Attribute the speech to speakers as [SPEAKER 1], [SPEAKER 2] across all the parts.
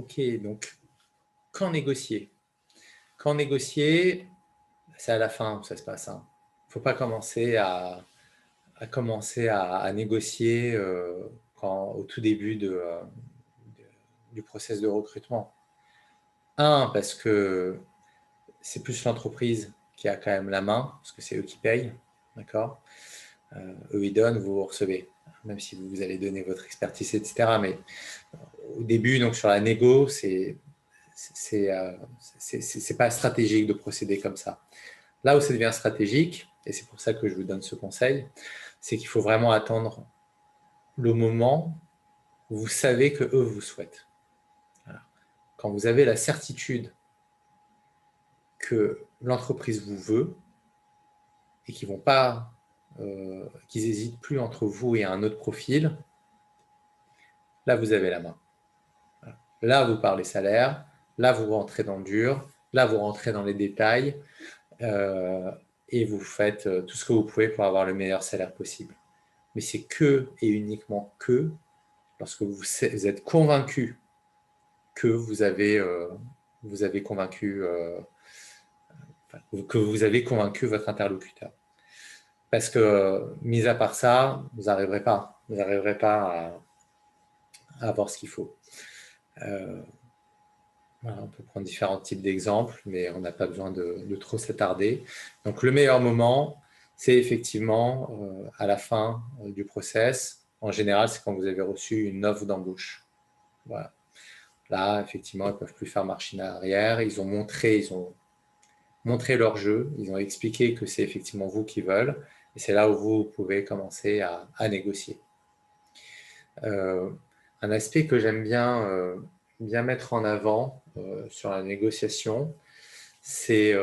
[SPEAKER 1] Ok, donc quand négocier? Quand négocier, c'est à la fin où ça se passe. Il ne faut pas commencer à négocier au tout début du process de recrutement. Parce que c'est plus l'entreprise qui a quand même la main, parce que c'est eux qui payent, d'accord? Eux, ils donnent, vous recevez, même si vous allez donner votre expertise, etc. Mais au début, donc sur la négo, c'est pas stratégique de procéder comme ça. Là où ça devient stratégique, et c'est pour ça que je vous donne ce conseil, c'est qu'il faut vraiment attendre le moment où vous savez que eux vous souhaitent. Voilà. Quand vous avez la certitude que l'entreprise vous veut et qu'ils qu'ils n'hésitent plus entre vous et un autre profil, là vous avez la main. Voilà. Là vous parlez salaire, là vous rentrez dans le dur, là vous rentrez dans les détails et vous faites tout ce que vous pouvez pour avoir le meilleur salaire possible. Mais c'est que et uniquement que lorsque vous êtes convaincu que vous avez convaincu votre interlocuteur. Parce que, mis à part ça, vous n'arriverez pas à avoir ce qu'il faut. Voilà, on peut prendre différents types d'exemples, mais on n'a pas besoin de trop s'attarder. Donc, le meilleur moment, c'est effectivement à la fin du process. En général, c'est quand vous avez reçu une offre d'embauche. Voilà. Là, effectivement, ils ne peuvent plus faire machine arrière. Ils ont montré leur jeu. Ils ont expliqué que c'est effectivement vous qui veulent. Et c'est là où vous pouvez commencer à négocier. Un aspect que j'aime bien mettre en avant sur la négociation, c'est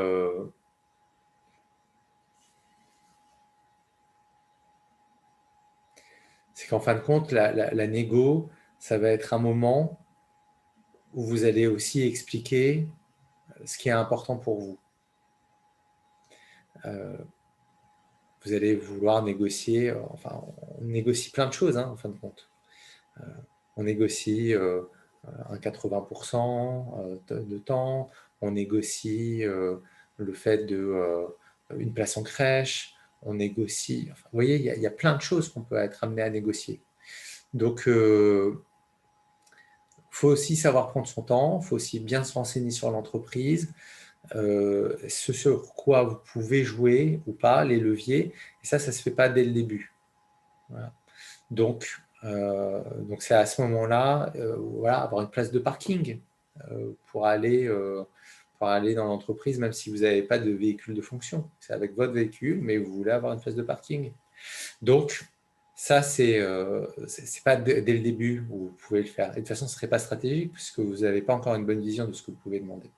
[SPEAKER 1] qu'en fin de compte, la négo, ça va être un moment où vous allez aussi expliquer ce qui est important pour vous. Vous allez vouloir négocier, enfin, on négocie plein de choses, en fin de compte. On négocie un 80% de temps, on négocie le fait une place en crèche, on négocie, enfin, vous voyez, il y a plein de choses qu'on peut être amené à négocier. Donc, faut aussi savoir prendre son temps, il faut aussi bien se renseigner sur l'entreprise, ce sur quoi vous pouvez jouer ou pas, les leviers, et ça se fait pas dès le début. Voilà. Donc c'est à ce moment-là, voilà, avoir une place de parking pour aller dans l'entreprise, même si vous n'avez pas de véhicule de fonction. C'est avec votre véhicule, mais vous voulez avoir une place de parking. Donc, ça, c'est pas dès le début où vous pouvez le faire. Et de toute façon, ce ne serait pas stratégique puisque vous n'avez pas encore une bonne vision de ce que vous pouvez demander.